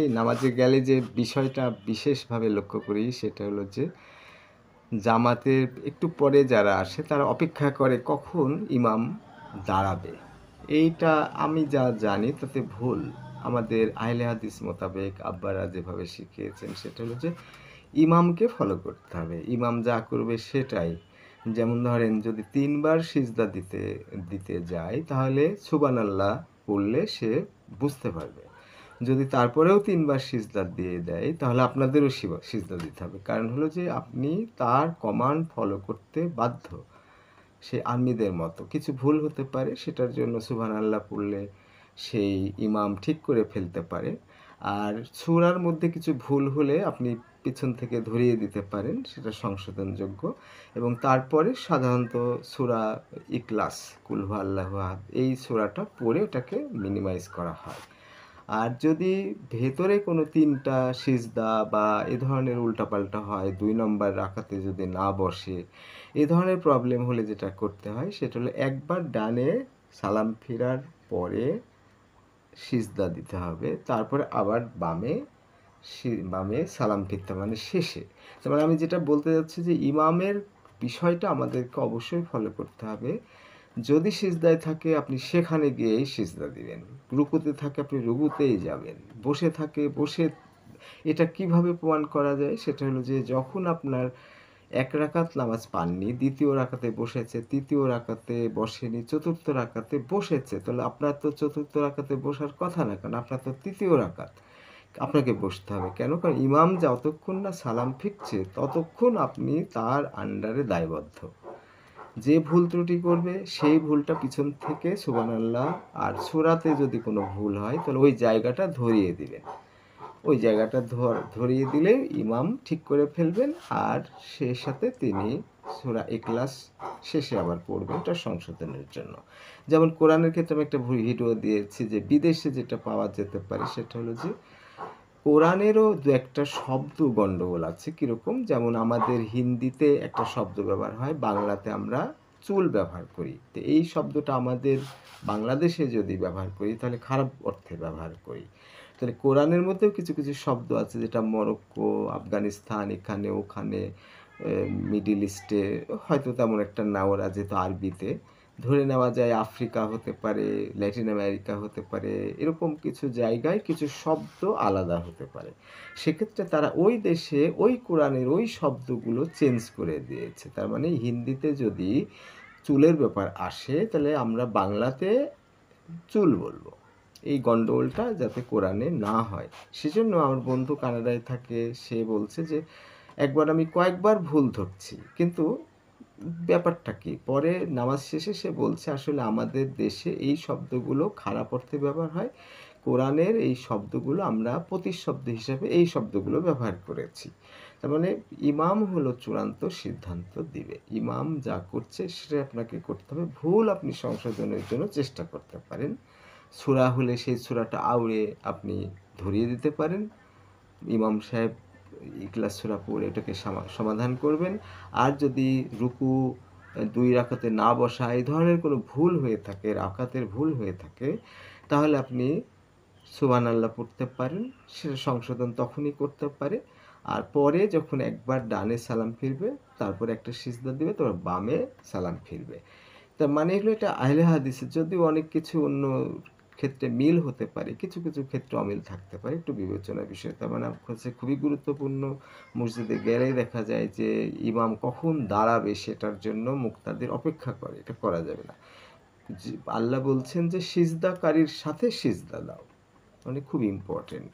এই নামাজে গেলে যে বিষয়টা বিশেষভাবে লক্ষ্য করি সেটা হলো যে জামাতের একটু পরে যারা আসে তারা অপেক্ষা করে কখন ইমাম দাঁড়াবে। এইটা আমি যা জানি তাতে ভুল। আমাদের আহলে হাদিস মোতাবেক আব্বারা যেভাবে শিখিয়েছেন সেটা হলো যে ইমামকে ফলো করতে হবে। ইমাম যা করবে সেটাই। যেমন ধরেন যদি ৩ বার সিজদা দিতে দিতে যায় তাহলে সুবহানাল্লাহ পড়লে সে বুঝতে পারবে। যদি তারপরেও ৩ বার সিজদা দিয়ে দেয় তাহলে আপনাদেরও সিজদা দিতে হবে। কারণ হলো যে আপনি তার কমান্ড ফলো করতে বাধ্য। সে আর্মিদের মতো। কিছু ভুল হতে পারে সেটার জন্য সুবহানাল্লাহ পড়লে সেই ইমাম ঠিক করে ফেলতে পারে। আর সূরার মধ্যে কিছু ভুল হলে আপনি পিছন থেকে ধরিয়ে দিতে পারেন, সেটা সংশোধনযোগ্য। এবং তারপরে সাধারণত সূরা ইখলাস, কুল হু আল্লাহু আহাদ এই সূরাটা পড়ে এটাকে মিনিমাইজ করা হয়। আর যদি ভেতরে কোনো ৩টা সিজদা বা এ ধরনের উল্টাপাল্টা হয়, ২ নম্বর রাকাতে যদি না বসে, এ ধরনের প্রবলেম হলে যেটা করতে হয় সেটা হলো একবার ডানে সালাম ফিরার পরে সিজদা দিতে হবে। তারপরে আবার বামে সালাম ফিরতে হবে, মানে শেষে। তার মানে আমি যেটা বলতে চাচ্ছি যে ইমামের বিষয়টা আমাদেরকে অবশ্যই ফলো করতে হবে। যদি সিজদায় থাকে আপনি সেখানে গিয়েই সিজদা দিবেন। রুকুতে থাকে আপনি রুকুতেই যাবেন। বসে থাকে বসে। এটা কিভাবে প্রমাণ করা যায়? সেটা হলো যে যখন আপনার ১ রাকাত নামাজ পাননি, ২য় রাকাতে বসেছে, ৩য় রাকাতে বসেনি, ৪র্থ রাকাতে বসেছে। তাহলে আপনার তো ৪র্থ রাকাতে বসার কথা না, কারণ আপনার তো ৩য় রাকাত। আপনাকে বসতে হবে। কেন? কারণ ইমাম যতক্ষণ না সালাম ফিরছে ততক্ষণ আপনি তার আন্ডারে দায়বদ্ধ। যে ভুল ত্রুটি করবে সেই ভুলটা পিছন থেকে সুবহানাল্লাহ আর সূরাতে যদি কোনো ভুল হয় তাহলে ওই জায়গাটা ধরিয়ে দিবেন। ওই জায়গাটা ধরিয়ে দিলেই ইমাম ঠিক করে ফেলবেন আর সেই সাথে তিনি সূরা ইখলাস শেষে আবার পড়বেন এটা সংশোধনের জন্য। যেমন কোরআনের ক্ষেত্রে আমি একটা ভিডিও দিয়েছি যে বিদেশে যেটা পাওয়া যেতে পারে সেটা হলো যে কোরআনেরও দু একটা শব্দ গন্ডগোল আছে। কীরকম? যেমন আমাদের হিন্দিতে একটা শব্দ ব্যবহার হয়, বাংলাতে আমরা চুল ব্যবহার করি। তো এই শব্দটা আমাদের বাংলাদেশে যদি ব্যবহার করি তাহলে খারাপ অর্থে ব্যবহার করি। তাহলে কোরআনের মধ্যেও কিছু কিছু শব্দ আছে যেটা মরক্কো, আফগানিস্তান, এখানে ওখানে মিডল ইস্টে হয়তো তেমন একটা না, ওরা যেহেতু আরবিতে ধরে নেওয়া যায় আফ্রিকা হতে পারে, ল্যাটিন আমেরিকা হতে পারে, এরকম কিছু জায়গায় কিছু শব্দ আলাদা হতে পারে। সেক্ষেত্রে তারা ওই দেশে ওই কোরআনের ওই শব্দগুলো চেঞ্জ করে দিয়েছে। তার মানে হিন্দিতে যদি চুলের ব্যাপার আসে তাহলে আমরা বাংলাতে চুল বলবো। এই গন্ডগোলটা যাতে কোরআনে না হয় সেজন্য আমার বন্ধু কানাডায় থাকে, সে বলছে যে একবার আমি কয়েকবার ভুল ধরছি, কিন্তু ব্যাপারটা কি? পরে নামাজ শেষে সে বলছে আসলে আমাদের দেশে এই শব্দগুলো খারাপ অর্থে ব্যবহার হয়। কোরআনের এই শব্দগুলো আমরা প্রতিশব্দ হিসাবে এই শব্দগুলো ব্যবহার করেছি। তার মানে ইমাম হলো চূড়ান্ত সিদ্ধান্ত দিবে। ইমাম যা করছে সেটা আপনাকে করতে হবে। ভুল আপনি সংশোধনের জন্য চেষ্টা করতে পারেন। সূরা হলে সেই সূরাটা আউড়ে আপনি ধরিয়ে দিতে পারেন। ইমাম সাহেব ইখলাস সূরা পড়ে এটাকে সমাধান করবেন। আর যদি রুকু ২ রাকাতে না বসা এই ধরনের কোনো ভুল হয়ে থাকে, রাকাতের ভুল হয়ে থাকে, তাহলে আপনি সুবহানাল্লাহ পড়তে পারেন। সেটা সংশোধন তখনই করতে পারে। আর পরে যখন একবার ডানে সালাম ফিরবে, তারপরে একটা সিজদা দিবে, তারপর বামে সালাম ফিরবে। তার মানে হলো এটা আহলে হাদিসের, যদিও অনেক কিছু অন্য ক্ষেত্রে মিল হতে পারে, কিছু কিছু ক্ষেত্রে অমিল থাকতে পারে, একটু বিবেচনার বিষয়। তার মানে হচ্ছে খুবই গুরুত্বপূর্ণ। মসজিদে গেলেই দেখা যায় যে ইমাম কখন দাঁড়াবে সেটার জন্য মুক্তাদির অপেক্ষা করে, এটা করা যাবে না। আল্লাহ বলছেন যে সিজদাকারীর সাথে সিজদা দাও, মানে খুব ইম্পর্টেন্ট।